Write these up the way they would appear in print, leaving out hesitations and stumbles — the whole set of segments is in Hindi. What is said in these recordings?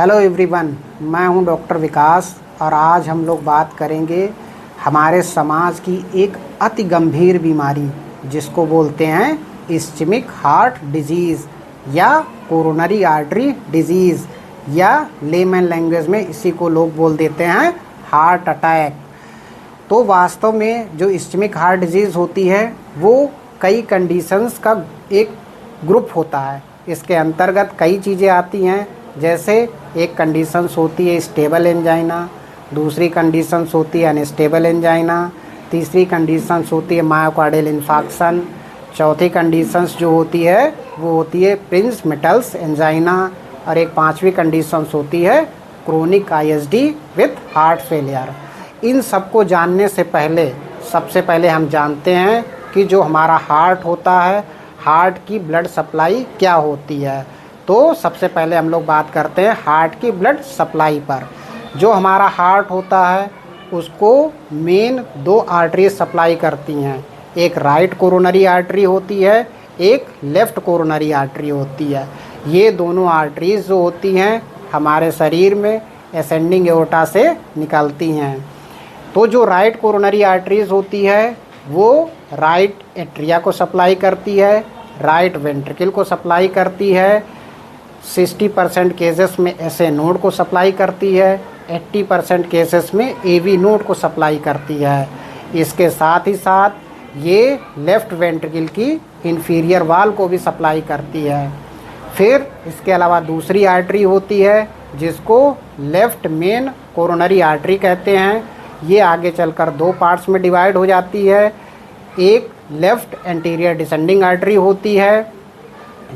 हेलो एवरीवन, मैं हूं डॉक्टर विकास और आज हम लोग बात करेंगे हमारे समाज की एक अति गंभीर बीमारी जिसको बोलते हैं इस्चेमिक हार्ट डिजीज़ या कोरोनरी आर्टरी डिजीज़ या लेमन लैंग्वेज में इसी को लोग बोल देते हैं हार्ट अटैक। तो वास्तव में जो इस्चेमिक हार्ट डिजीज़ होती है वो कई कंडीशंस का एक ग्रुप होता है। इसके अंतर्गत कई चीज़ें आती हैं, जैसे एक कंडीशंस होती है स्टेबल एंजाइना, दूसरी कंडीशंस होती है अनस्टेबल एंजाइना, तीसरी कंडीशंस होती है मायोकार्डियल इन्फार्क्शन, चौथी कंडीशंस जो होती है वो होती है प्रिंस मेटल्स एंजाइना और एक पांचवी कंडीशंस होती है chronic ISD with heart failure. इन सबको जानने से पहले सबसे पहले हम जानते हैं कि जो हमारा हार्ट होता है, हार्ट की ब्लड सप्लाई क्या होती है। तो सबसे पहले हम लोग बात करते हैं हार्ट की ब्लड सप्लाई पर। जो हमारा हार्ट होता है उसको मेन दो आर्टरीज सप्लाई करती हैं, एक राइट कोरोनरी आर्टरी होती है, एक लेफ़्ट कोरोनरी आर्टरी होती है। ये दोनों आर्टरीज जो होती हैं हमारे शरीर में असेंडिंग एओर्टा से निकलती हैं। तो जो राइट कोरोनरी आर्टरीज होती है वो राइट एट्रिया को सप्लाई करती है, राइट वेंट्रिकल को सप्लाई करती है, 60% केसेस में एसए नोड को सप्लाई करती है, 80% केसेस में एवी नोड को सप्लाई करती है। इसके साथ ही साथ ये लेफ़्ट वेंट्रिकल की इंफीरियर वाल को भी सप्लाई करती है। फिर इसके अलावा दूसरी आर्टरी होती है जिसको लेफ़्ट मेन कोरोनरी आर्टरी कहते हैं। ये आगे चलकर दो पार्ट्स में डिवाइड हो जाती है। एक लेफ़्ट एंटीरियर डिसेंडिंग आर्टरी होती है,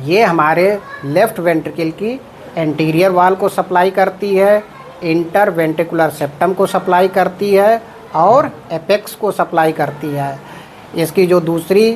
ये हमारे लेफ़्ट वेंट्रिकल की एंटीरियर वाल को सप्लाई करती है, इंटर वेंट्रिकुलर सेप्टम को सप्लाई करती है और एपेक्स को सप्लाई करती है। इसकी जो दूसरी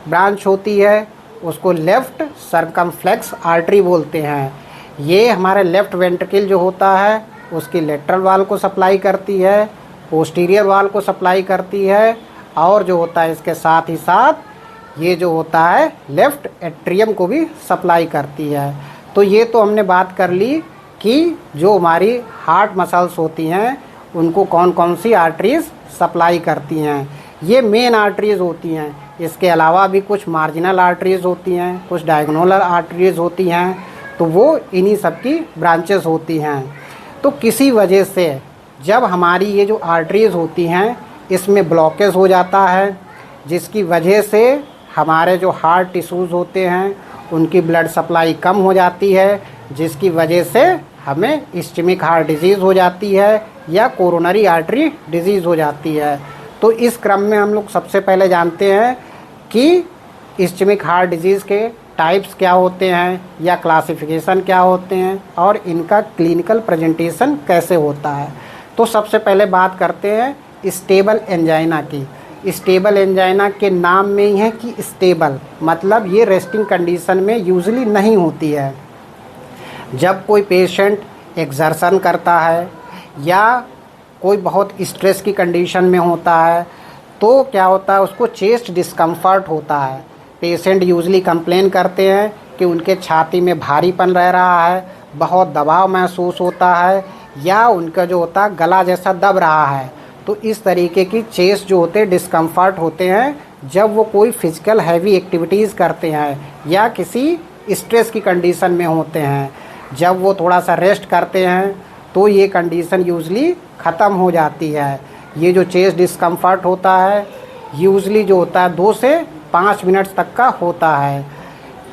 ब्रांच होती है उसको लेफ़्ट सर्कमफ्लेक्स आर्टरी बोलते हैं। ये हमारे लेफ़्ट वेंट्रिकल जो होता है उसकी लेटरल वाल को सप्लाई करती है, पोस्टीरियर वाल को सप्लाई करती है और जो होता है इसके साथ ही साथ ये जो होता है लेफ़्ट एट्रियम को भी सप्लाई करती है। तो ये तो हमने बात कर ली कि जो हमारी हार्ट मसल्स होती हैं उनको कौन कौन सी आर्टरीज सप्लाई करती हैं। ये मेन आर्टरीज होती हैं। इसके अलावा भी कुछ मार्जिनल आर्टरीज होती हैं, कुछ डायगोनल आर्टरीज होती हैं, तो वो इन्हीं सब की ब्रांचेस होती हैं। तो किसी वजह से जब हमारी ये जो आर्टरीज होती हैं इसमें ब्लॉकेज हो जाता है, जिसकी वजह से हमारे जो हार्ट टिश्यूज़ होते हैं उनकी ब्लड सप्लाई कम हो जाती है, जिसकी वजह से हमें इस्चेमिक हार्ट डिजीज़ हो जाती है या कोरोनरी आर्टरी डिजीज़ हो जाती है। तो इस क्रम में हम लोग सबसे पहले जानते हैं कि इस्चेमिक हार्ट डिजीज़ के टाइप्स क्या होते हैं या क्लासिफिकेशन क्या होते हैं और इनका क्लिनिकल प्रेजेंटेशन कैसे होता है। तो सबसे पहले बात करते हैं स्टेबल एंजाइना की। स्टेबल एंजाइना के नाम में ही है कि स्टेबल मतलब ये रेस्टिंग कंडीशन में यूजुअली नहीं होती है। जब कोई पेशेंट एक्सर्शन करता है या कोई बहुत स्ट्रेस की कंडीशन में होता है तो क्या होता है उसको चेस्ट डिस्कम्फर्ट होता है। पेशेंट यूजुअली कंप्लेन करते हैं कि उनके छाती में भारीपन रह रहा है, बहुत दबाव महसूस होता है या उनका जो होता है गला जैसा दब रहा है। तो इस तरीके की चेस्ट जो होते हैं डिस्कम्फर्ट होते हैं जब वो कोई फिजिकल हैवी एक्टिविटीज़ करते हैं या किसी स्ट्रेस की कंडीशन में होते हैं। जब वो थोड़ा सा रेस्ट करते हैं तो ये कंडीशन यूजुअली ख़त्म हो जाती है। ये जो चेस्ट डिस्कम्फर्ट होता है यूजुअली जो होता है 2 से 5 मिनट्स तक का होता है।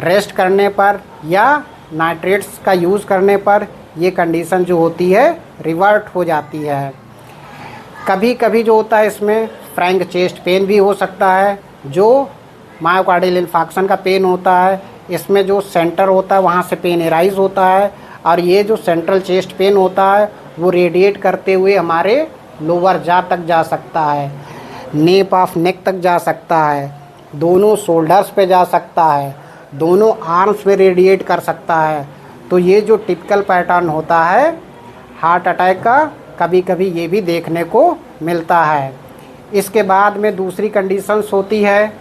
रेस्ट करने पर या नाइट्रेट्स का यूज़ करने पर ये कंडीशन जो होती है रिवर्ट हो जाती है। कभी कभी जो होता है इसमें फ्रैंक चेस्ट पेन भी हो सकता है, जो मायोकार्डियल इन्फार्क्शन का पेन होता है। इसमें जो सेंटर होता है वहाँ से पेन एराइज होता है और ये जो सेंट्रल चेस्ट पेन होता है वो रेडिएट करते हुए हमारे लोअर जा तक जा सकता है, नेप ऑफ नेक तक जा सकता है, दोनों शोल्डर्स पे जा सकता है, दोनों आर्म्स पे रेडिएट कर सकता है। तो ये जो टिपिकल पैटर्न होता है हार्ट अटैक का कभी कभी ये भी देखने को मिलता है। इसके बाद में दूसरी कंडीशंस होती है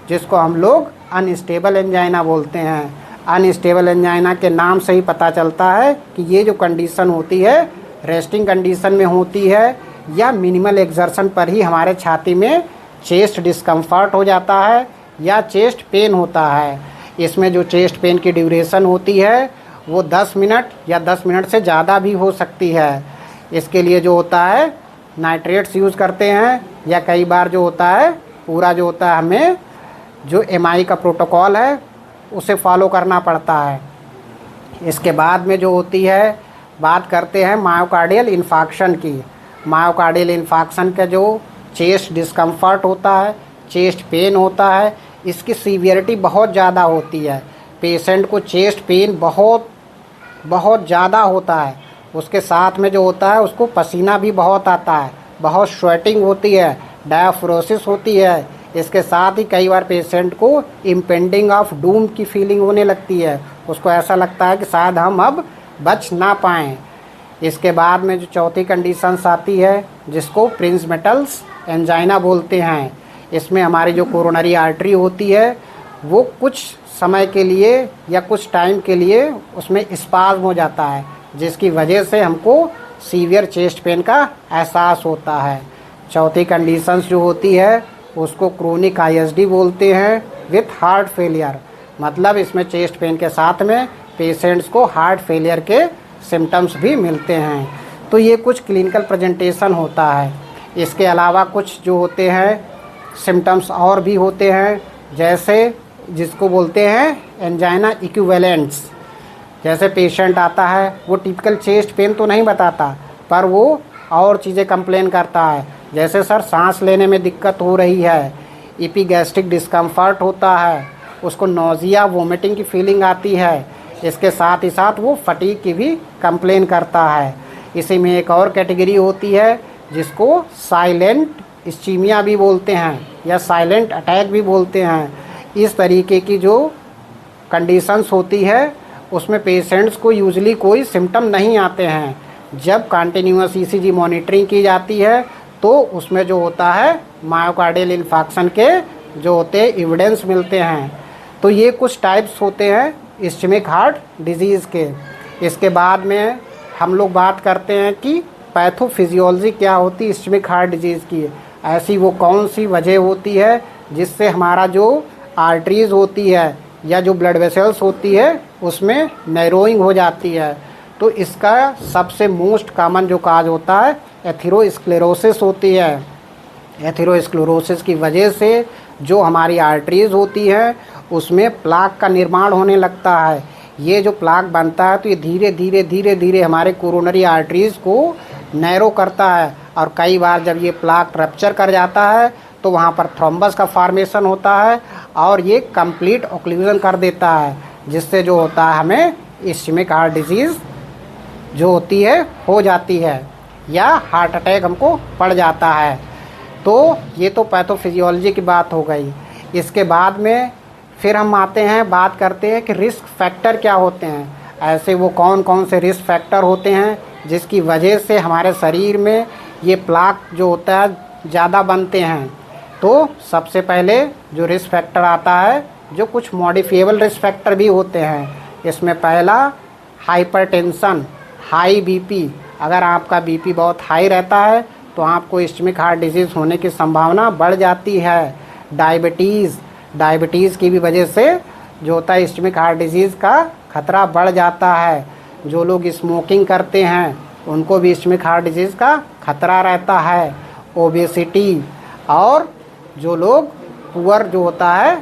जिसको हम लोग अनस्टेबल एंजाइना बोलते हैं। अनस्टेबल एंजाइना के नाम से ही पता चलता है कि ये जो कंडीशन होती है रेस्टिंग कंडीशन में होती है या मिनिमल एक्सर्शन पर ही हमारे छाती में चेस्ट डिस्कम्फर्ट हो जाता है या चेस्ट पेन होता है। इसमें जो चेस्ट पेन की ड्यूरेशन होती है वो 10 मिनट या 10 मिनट से ज़्यादा भी हो सकती है। इसके लिए जो होता है नाइट्रेट्स यूज़ करते हैं या कई बार जो होता है पूरा जो होता है हमें जो MI का प्रोटोकॉल है उसे फॉलो करना पड़ता है। इसके बाद में जो होती है बात करते हैं मायोकार्डियल इन्फाक्शन की। मायोकार्डियल इन्फाक्शन का जो चेस्ट डिस्कम्फर्ट होता है, चेस्ट पेन होता है, इसकी सीवियरिटी बहुत ज़्यादा होती है। पेशेंट को चेस्ट पेन बहुत ज़्यादा होता है। उसके साथ में जो होता है उसको पसीना भी बहुत आता है, बहुत स्वेटिंग होती है, डायफ्रोसिस होती है। इसके साथ ही कई बार पेशेंट को इम्पेंडिंग ऑफ डूम की फीलिंग होने लगती है। उसको ऐसा लगता है कि शायद हम अब बच ना पाएँ। इसके बाद में जो चौथी कंडीशंस आती है जिसको प्रिंसमेटल्स एंजाइना बोलते हैं। इसमें हमारी जो कोरोनरी आर्टरी होती है वो कुछ समय के लिए या कुछ टाइम के लिए उसमें स्पाज्म हो जाता है, जिसकी वजह से हमको सीवियर चेस्ट पेन का एहसास होता है। चौथी कंडीशंस जो होती है उसको क्रोनिक ISD बोलते हैं विथ हार्ट फेलियर। मतलब इसमें चेस्ट पेन के साथ में पेशेंट्स को हार्ट फेलियर के सिम्टम्स भी मिलते हैं। तो ये कुछ क्लिनिकल प्रेजेंटेशन होता है। इसके अलावा कुछ जो होते हैं सिम्टम्स और भी होते हैं, जैसे जिसको बोलते हैं एंजाइना इक्विवेलेंट्स। जैसे पेशेंट आता है वो टिपिकल चेस्ट पेन तो नहीं बताता पर वो और चीज़ें कंप्लेन करता है, जैसे सर सांस लेने में दिक्कत हो रही है, एपिगैस्ट्रिक डिस्कम्फर्ट होता है, उसको नोज़िया वोमिटिंग की फीलिंग आती है। इसके साथ ही साथ वो फटीग की भी कंप्लेन करता है। इसी में एक और कैटेगरी होती है जिसको साइलेंट इस्चीमिया भी बोलते हैं या साइलेंट अटैक भी बोलते हैं। इस तरीके की जो कंडीशंस होती है उसमें पेशेंट्स को यूजुअली कोई सिम्टम नहीं आते हैं। जब कंटिन्यूअस ECG मॉनिटरिंग की जाती है तो उसमें जो होता है मायोकार्डियल इन्फाक्शन के जो होते हैं एविडेंस मिलते हैं। तो ये कुछ टाइप्स होते हैं इस्चेमिक हार्ट डिजीज़ के। इसके बाद में हम लोग बात करते हैं कि पैथोफिजियोलॉजी क्या होती है इस्चेमिक हार्ट डिजीज़ की। ऐसी वो कौन सी वजह होती है जिससे हमारा जो आर्टरीज़ होती है या जो ब्लड वेसल्स होती है उसमें नैरोइंग हो जाती है। तो इसका सबसे मोस्ट कॉमन जो काज होता है एथेरोस्क्लेरोसिस होती है। एथेरोस्क्लेरोसिस की वजह से जो हमारी आर्टरीज़ होती है उसमें प्लाक का निर्माण होने लगता है। ये जो प्लाक बनता है तो ये धीरे धीरे हमारे कोरोनरी आर्टरीज़ को नैरो करता है और कई बार जब ये प्लाक रप्चर कर जाता है तो वहाँ पर थ्रोम्बस का फॉर्मेशन होता है और ये कंप्लीट ओक्लूजन कर देता है, जिससे जो होता है हमें इस्चेमिक हार्ट डिजीज़ जो होती है हो जाती है या हार्ट अटैक हमको पड़ जाता है। तो ये तो पैथोफिजियोलॉजी की बात हो गई। इसके बाद में फिर हम आते हैं बात करते हैं कि रिस्क फैक्टर क्या होते हैं। ऐसे वो कौन कौन से रिस्क फैक्टर होते हैं जिसकी वजह से हमारे शरीर में ये प्लाक जो होता है ज़्यादा बनते हैं। तो सबसे पहले जो रिस्क फैक्टर आता है जो कुछ मॉडिफिएबल रिस्क फैक्टर भी होते हैं। इसमें पहला हाइपरटेंशन, हाई BP। अगर आपका BP बहुत हाई रहता है तो आपको इस्चेमिक हार्ट डिजीज़ होने की संभावना बढ़ जाती है। डायबिटीज़ की भी वजह से जो होता है इस्चेमिक हार्ट डिजीज़ का खतरा बढ़ जाता है। जो लोग स्मोकिंग करते हैं उनको भी इस्चेमिक हार्ट डिजीज़ का खतरा रहता है। ओबेसिटी और जो लोग पुअर जो होता है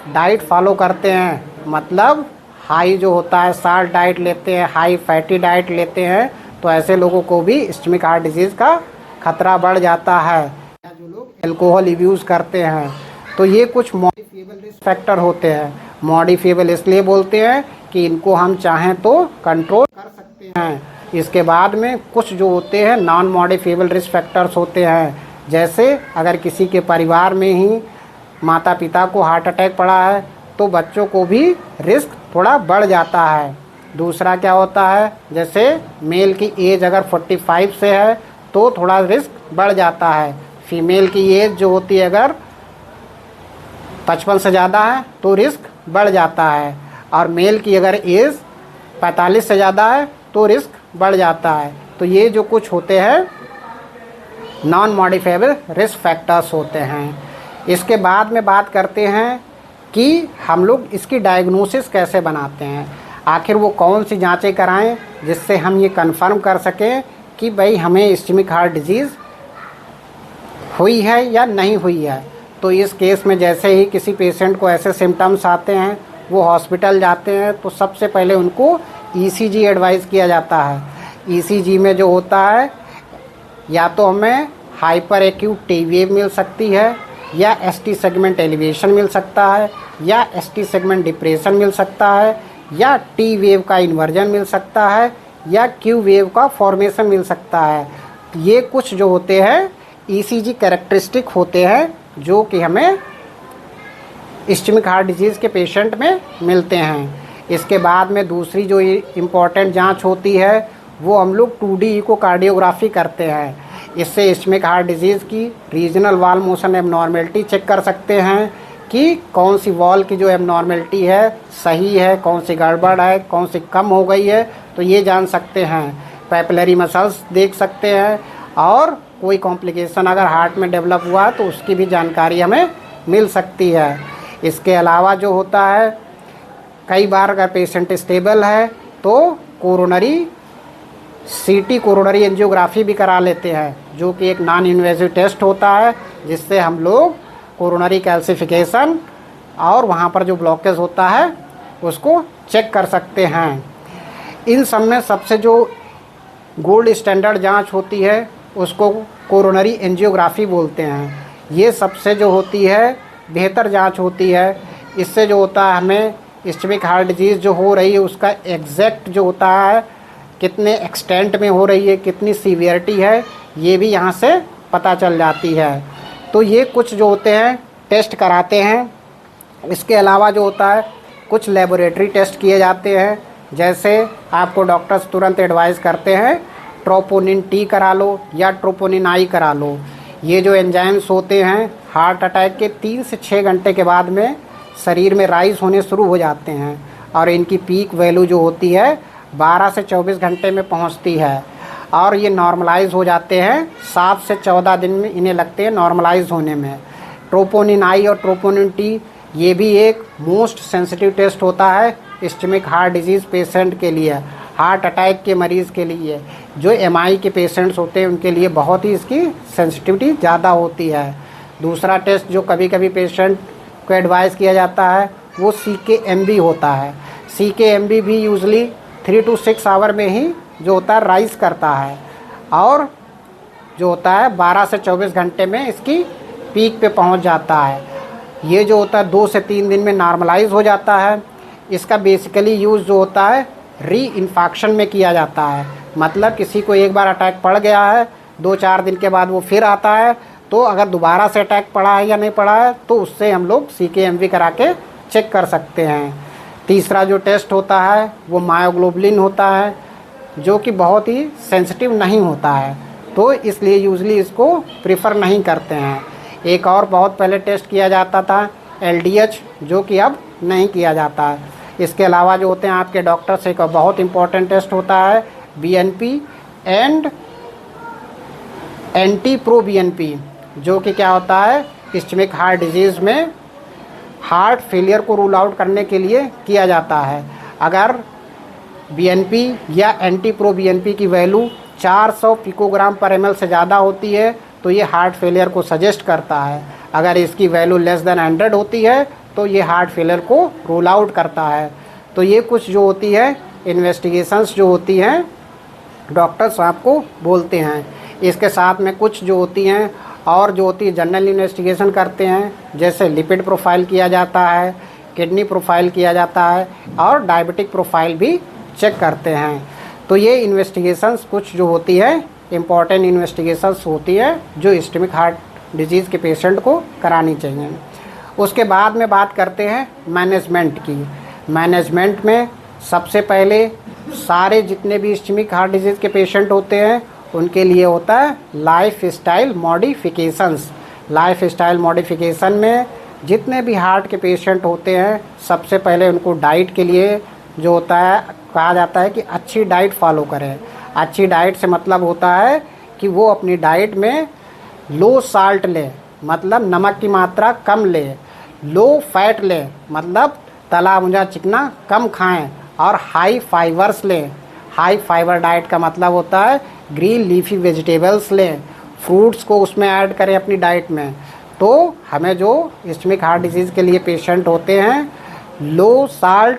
डाइट फॉलो करते हैं, मतलब हाई जो होता है साल्ट डाइट लेते हैं, हाई फैटी डाइट लेते हैं, तो ऐसे लोगों को भी इस्चेमिक हार्ट डिजीज़ का खतरा बढ़ जाता है। जो लोग अल्कोहल यूज़ करते हैं, तो ये कुछ मॉडिफिएबल रिस्क फैक्टर होते हैं। मॉडिफिएबल इसलिए बोलते हैं कि इनको हम चाहें तो कंट्रोल कर सकते हैं। इसके बाद में कुछ जो होते हैं नॉन मॉडिफिएबल रिस्क फैक्टर्स होते हैं, जैसे अगर किसी के परिवार में ही माता पिता को हार्ट अटैक पड़ा है तो बच्चों को भी रिस्क थोड़ा बढ़ जाता है। दूसरा क्या होता है, जैसे मेल की एज अगर 45 से है तो थोड़ा रिस्क बढ़ जाता है। फीमेल की एज जो होती है अगर 55 से ज़्यादा है तो रिस्क बढ़ जाता है। और मेल की अगर एज 45 से ज़्यादा है तो रिस्क बढ़ जाता है। तो ये जो कुछ होते हैं नॉन मॉडिफाइबल रिस्क फैक्टर्स होते हैं। इसके बाद में बात करते हैं कि हम लोग इसकी डायग्नोसिस कैसे बनाते हैं, आखिर वो कौन सी जांचें कराएं जिससे हम ये कंफर्म कर सकें कि भाई हमें इस्केमिक हार्ट डिजीज़ हुई है या नहीं हुई है। तो इस केस में जैसे ही किसी पेशेंट को ऐसे सिम्टम्स आते हैं, वो हॉस्पिटल जाते हैं, तो सबसे पहले उनको ईसीजी एडवाइस किया जाता है। ईसीजी में जो होता है या तो हमें हाइपर एक्यूट टी वेव मिल सकती है, या एसटी सेगमेंट एलिवेशन मिल सकता है, या एसटी सेगमेंट डिप्रेशन मिल सकता है, या टी वेव का इन्वर्जन मिल सकता है, या क्यू वेव का फॉर्मेशन मिल सकता है। ये कुछ जो होते हैं ईसीजी कैरेक्टरिस्टिक होते हैं जो कि हमें इस्केमिक हार्ट डिजीज़ के पेशेंट में मिलते हैं। इसके बाद में दूसरी जो इम्पॉर्टेंट जांच होती है वो हम लोग 2D इकोकार्डियोग्राफी करते हैं। इससे इस्केमिक हार्ट डिजीज़ की regional wall motion abnormality check कर सकते हैं कि कौन सी वॉल की जो एबनॉर्मेलिटी है सही है, कौन सी गड़बड़ है, कौन सी कम हो गई है, तो ये जान सकते हैं। पैपिलरी मसल्स देख सकते हैं, और कोई कॉम्प्लिकेशन अगर हार्ट में डेवलप हुआ है तो उसकी भी जानकारी हमें मिल सकती है। इसके अलावा जो होता है कई बार अगर पेशेंट स्टेबल है तो कोरोनरी सीटी कोरोनरी एंजियोग्राफी भी करा लेते हैं, जो कि एक नॉन इन्वेजिव टेस्ट होता है जिससे हम लोग कोरोनरी कैल्सिफिकेशन और वहाँ पर जो ब्लॉकेज होता है उसको चेक कर सकते हैं। इन सब में सबसे जो गोल्ड स्टैंडर्ड जांच होती है उसको कोरोनरी एंजियोग्राफी बोलते हैं। ये सबसे जो होती है बेहतर जांच होती है। इससे जो होता है हमें इस्केमिक हार्ट डिजीज़ जो हो रही है उसका एग्जैक्ट जो होता है कितने एक्सटेंट में हो रही है, कितनी सीवियरिटी है, ये भी यहाँ से पता चल जाती है। तो ये कुछ जो होते हैं टेस्ट कराते हैं। इसके अलावा जो होता है कुछ लेबोरेटरी टेस्ट किए जाते हैं, जैसे आपको डॉक्टर्स तुरंत एडवाइस करते हैं ट्रोपोनिन टी करा लो या ट्रोपोनिन आई करा लो। ये जो एंजाइम्स होते हैं हार्ट अटैक के 3 से 6 घंटे के बाद में शरीर में राइज होने शुरू हो जाते हैं, और इनकी पीक वैल्यू जो होती है 12 से 24 घंटे में पहुंचती है, और ये नॉर्मलाइज हो जाते हैं 7 से 14 दिन में इन्हें लगते हैं नॉर्मलाइज होने में। ट्रोपोनिन आई और ट्रोपोनिन टी ये भी एक मोस्ट सेंसिटिव टेस्ट होता है इस्केमिक हार्ट डिजीज़ पेशेंट के लिए, हार्ट अटैक के मरीज़ के लिए। जो एमआई के पेशेंट्स होते हैं उनके लिए बहुत ही इसकी सेंसिटिविटी ज़्यादा होती है। दूसरा टेस्ट जो कभी कभी पेशेंट को एडवाइस किया जाता है वो CKMB होता है। CKMB भी यूजली 3 to 6 आवर में ही जो होता है राइज करता है, और जो होता है 12 से 24 घंटे में इसकी पीक पे पहुंच जाता है। ये जो होता है 2 से 3 दिन में नॉर्मलाइज हो जाता है। इसका बेसिकली यूज़ जो होता है री इन्फेक्शन में किया जाता है, मतलब किसी को एक बार अटैक पड़ गया है 2-4 दिन के बाद वो फिर आता है, तो अगर दोबारा से अटैक पड़ा है या नहीं पड़ा है तो उससे हम लोग CKMB करा के चेक कर सकते हैं। तीसरा जो टेस्ट होता है वो मायोग्लोबुलिन होता है, जो कि बहुत ही सेंसिटिव नहीं होता है, तो इसलिए यूजली इसको प्रिफर नहीं करते हैं। एक और बहुत पहले टेस्ट किया जाता था LDH, जो कि अब नहीं किया जाता है। इसके अलावा जो होते हैं आपके डॉक्टर से एक बहुत इंपॉर्टेंट टेस्ट होता है BNP एंड NT-proBNP, जो कि क्या होता है इस्केमिक हार्ट डिजीज़ में हार्ट फेलियर को रूल आउट करने के लिए किया जाता है। अगर BNP या NT-proBNP की वैल्यू 400 पिकोग्राम पर ml से ज़्यादा होती है तो ये हार्ट फेलियर को सजेस्ट करता है। अगर इसकी वैल्यू लेस देन 100 होती है तो ये हार्ट फेलियर को रूल आउट करता है। तो ये कुछ जो होती है इन्वेस्टिगेशंस जो होती हैं डॉक्टर्स आपको बोलते हैं। इसके साथ में कुछ जो होती हैं और जो होती है जनरल इन्वेस्टिगेशन करते हैं, जैसे लिपिड प्रोफाइल किया जाता है, किडनी प्रोफाइल किया जाता है, और डायबिटिक प्रोफाइल भी चेक करते हैं। तो ये इन्वेस्टिगेशंस कुछ जो होती है इम्पॉर्टेंट इन्वेस्टिगेशंस होती है जो इस्केमिक हार्ट डिजीज़ के पेशेंट को करानी चाहिए। उसके बाद में बात करते हैं मैनेजमेंट की। मैनेजमेंट में सबसे पहले सारे जितने भी इस्केमिक हार्ट डिजीज़ के पेशेंट होते हैं उनके लिए होता है life style modifications. Life style modification में जितने भी हार्ट के पेशेंट होते हैं सबसे पहले उनको डाइट के लिए जो होता है कहा जाता है कि अच्छी डाइट फॉलो करें। अच्छी डाइट से मतलब होता है कि वो अपनी डाइट में लो साल्ट ले, मतलब नमक की मात्रा कम ले, लो फैट ले, मतलब तला भुना चिकना कम खाएं, और हाई फाइबर्स लें। हाई फाइबर डाइट का मतलब होता है ग्रीन लीफी वेजिटेबल्स लें, फ्रूट्स को उसमें ऐड करें अपनी डाइट में। तो हमें जो इस्चमिक हार्ट डिजीज़ के लिए पेशेंट होते हैं लो साल्ट,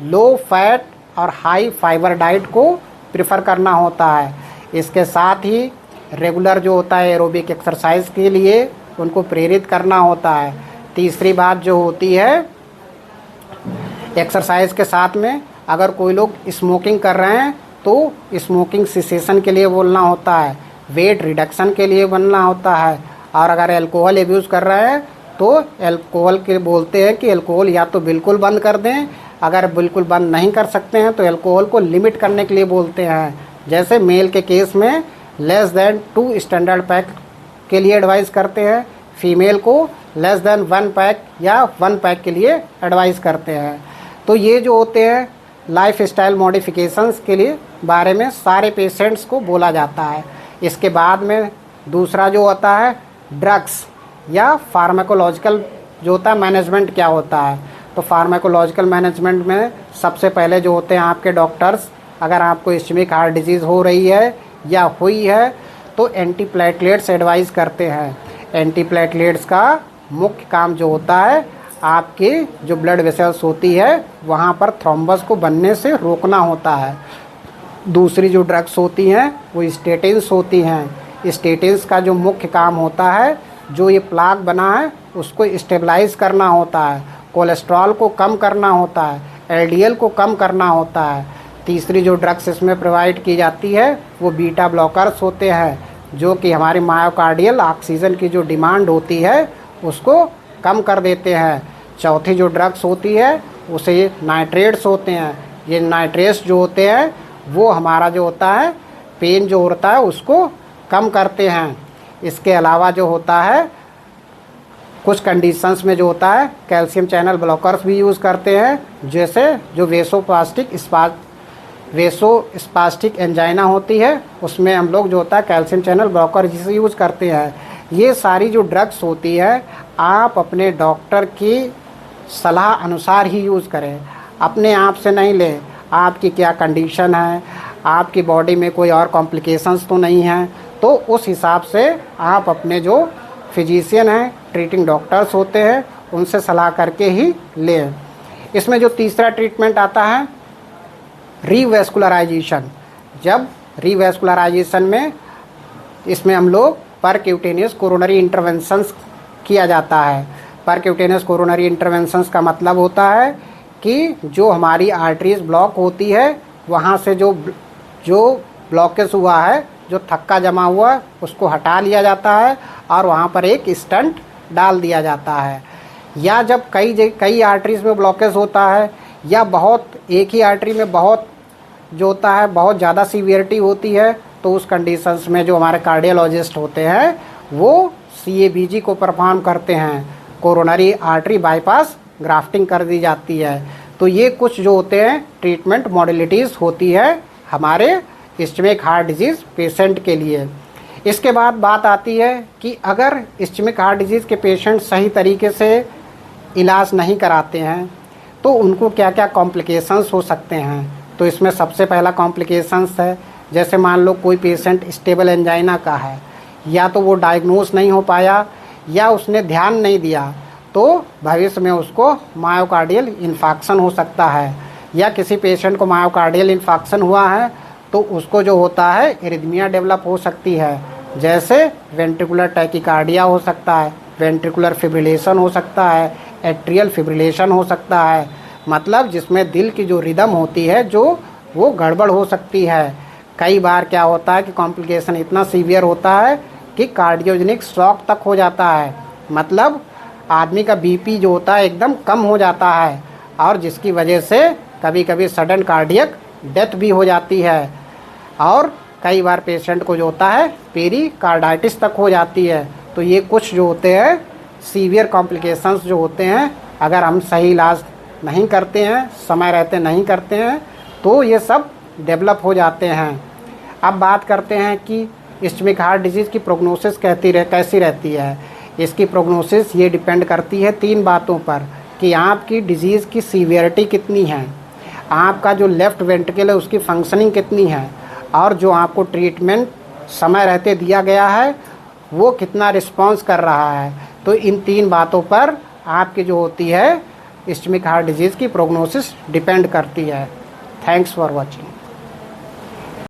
लो फैट और हाई फाइबर डाइट को प्रेफर करना होता है। इसके साथ ही रेगुलर जो होता है एरोबिक एक्सरसाइज के लिए उनको प्रेरित करना होता है। तीसरी बात जो होती है एक्सरसाइज के साथ में अगर कोई लोग स्मोकिंग कर रहे हैं तो स्मोकिंग सिसेशन के लिए बोलना होता है, वेट रिडक्शन के लिए बोलना होता है। और अगर अल्कोहल एब्यूज़ कर रहे हैं तो अल्कोहल के बोलते हैं कि अल्कोहल या तो बिल्कुल बंद कर दें, अगर बिल्कुल बंद नहीं कर सकते हैं तो अल्कोहल को लिमिट करने के लिए बोलते हैं। जैसे मेल के केस में लेस देन 2 स्टैंडर्ड पैक के लिए एडवाइस करते हैं, फीमेल को लेस देन 1 पैक या 1 पैक के लिए एडवाइस करते हैं। तो ये जो होते हैं लाइफ स्टाइल मॉडिफिकेशंस के लिए बारे में सारे पेशेंट्स को बोला जाता है। इसके बाद में दूसरा जो होता है ड्रग्स या फार्माकोलॉजिकल जो होता है मैनेजमेंट क्या होता है। तो फार्माकोलॉजिकल मैनेजमेंट में सबसे पहले जो होते हैं आपके डॉक्टर्स, अगर आपको इस्चमिक हार्ट डिजीज़ हो रही है या हुई है तो एंटीप्लेटलेट्स एडवाइस करते हैं। एंटीप्लेटलेट्स का मुख्य काम जो होता है आपके जो ब्लड वेसल्स होती है वहाँ पर थ्रोम्बस को बनने से रोकना होता है। दूसरी जो ड्रग्स होती हैं वो स्टेटिन्स होती हैं। स्टेटिन्स का जो मुख्य काम होता है जो ये प्लाक बना है उसको स्टेबलाइज करना होता है, कोलेस्ट्रॉल को कम करना होता है, एलडीएल को कम करना होता है। तीसरी जो ड्रग्स इसमें प्रोवाइड की जाती है वो बीटा ब्लॉकर्स होते हैं जो कि हमारी मायोकार्डियल ऑक्सीजन की जो डिमांड होती है उसको कम कर देते हैं। चौथी जो ड्रग्स होती है उसे नाइट्रेट्स होते हैं। ये नाइट्रेट्स जो होते हैं वो हमारा जो होता है पेन जो होता है उसको कम करते हैं। इसके अलावा जो होता है कुछ कंडीशंस में जो होता है कैल्शियम चैनल ब्लॉकर्स भी यूज़ करते हैं, जैसे जो वेसोस्पास्टिक एंजाइना होती है उसमें हम लोग जो होता है कैल्शियम चैनल ब्लॉकर जिसे यूज़ करते हैं। ये सारी जो ड्रग्स होती है आप अपने डॉक्टर की सलाह अनुसार ही यूज़ करें, अपने आप से नहीं लें। आपकी क्या कंडीशन है, आपकी बॉडी में कोई और कॉम्प्लिकेशंस तो नहीं है, तो उस हिसाब से आप अपने जो फिजिशियन हैं, ट्रीटिंग डॉक्टर्स होते हैं, उनसे सलाह करके ही लें। इसमें जो तीसरा ट्रीटमेंट आता है रीवैस्कुलराइजेशन। जब रीवैस्कुलराइजेशन में इसमें हम लोग परक्यूटेनियस कोरोनरी इंटरवेंशंस किया जाता है। परक्यूटेनियस कोरोनरी इंटरवेंशंस का मतलब होता है कि जो हमारी आर्टरीज ब्लॉक होती है वहाँ से जो ब्लॉकेज हुआ है, जो थक्का जमा हुआ उसको हटा लिया जाता है और वहाँ पर एक स्टंट डाल दिया जाता है। या जब कई आर्टरीज में ब्लॉकेज होता है या बहुत एक ही आर्टरी में बहुत जो होता है बहुत ज़्यादा सीवियरिटी होती है तो उस कंडीशंस में जो हमारे कार्डियोलॉजिस्ट होते हैं वो CABG को परफॉर्म करते हैं, कोरोनरी आर्टरी बाईपास ग्राफ्टिंग कर दी जाती है। तो ये कुछ जो होते हैं ट्रीटमेंट मॉडलिटीज़ होती है हमारे इस्चमिक हार्ट डिजीज़ पेशेंट के लिए। इसके बाद बात आती है कि अगर इस्चमिक हार्ट डिजीज़ के पेशेंट सही तरीके से इलाज नहीं कराते हैं तो उनको क्या क्या कॉम्प्लिकेशंस हो सकते हैं। तो इसमें सबसे पहला कॉम्प्लिकेशंस है, जैसे मान लो कोई पेशेंट स्टेबल एंजाइना का है, या तो वो डायग्नोस नहीं हो पाया या उसने ध्यान नहीं दिया तो भविष्य में उसको मायोकार्डियल इन्फाक्शन हो सकता है। या किसी पेशेंट को मायोकार्डियल इन्फाक्शन हुआ है तो उसको जो होता है एरिथमिया डेवलप हो सकती है, जैसे वेंट्रिकुलर टैकीकार्डिया हो सकता है, वेंट्रिकुलर फिब्रिलेशन हो सकता है, एट्रियल फिब्रिलेशन हो सकता है, मतलब जिसमें दिल की जो रिदम होती है जो वो गड़बड़ हो सकती है। कई बार क्या होता है कि कॉम्प्लिकेशन इतना सीवियर होता है कि कार्डियोजेनिक शॉक तक हो जाता है, मतलब आदमी का BP जो होता है एकदम कम हो जाता है और जिसकी वजह से कभी कभी सडन कार्डियक डेथ भी हो जाती है। और कई बार पेशेंट को जो होता है पेरिकार्डाइटिस तक हो जाती है। तो ये कुछ जो होते हैं सीवियर कॉम्प्लिकेशंस जो होते हैं, अगर हम सही इलाज नहीं करते हैं, समय रहते नहीं करते हैं, तो ये सब डेवलप हो जाते हैं। अब बात करते हैं कि इस्चमिक हार्ट डिजीज़ की प्रोग्नोसिस कैसी रहती है। इसकी प्रोग्नोसिस ये डिपेंड करती है 3 बातों पर कि आपकी डिजीज़ की सीवियरिटी कितनी है, आपका जो लेफ़्ट वेंट्रिकल है उसकी फंक्शनिंग कितनी है, और जो आपको ट्रीटमेंट समय रहते दिया गया है वो कितना रिस्पॉन्स कर रहा है। तो इन 3 बातों पर आपकी जो होती है इस्चमिक हार्ट डिजीज़ की प्रोग्नोसिस डिपेंड करती है। Thanks for watching.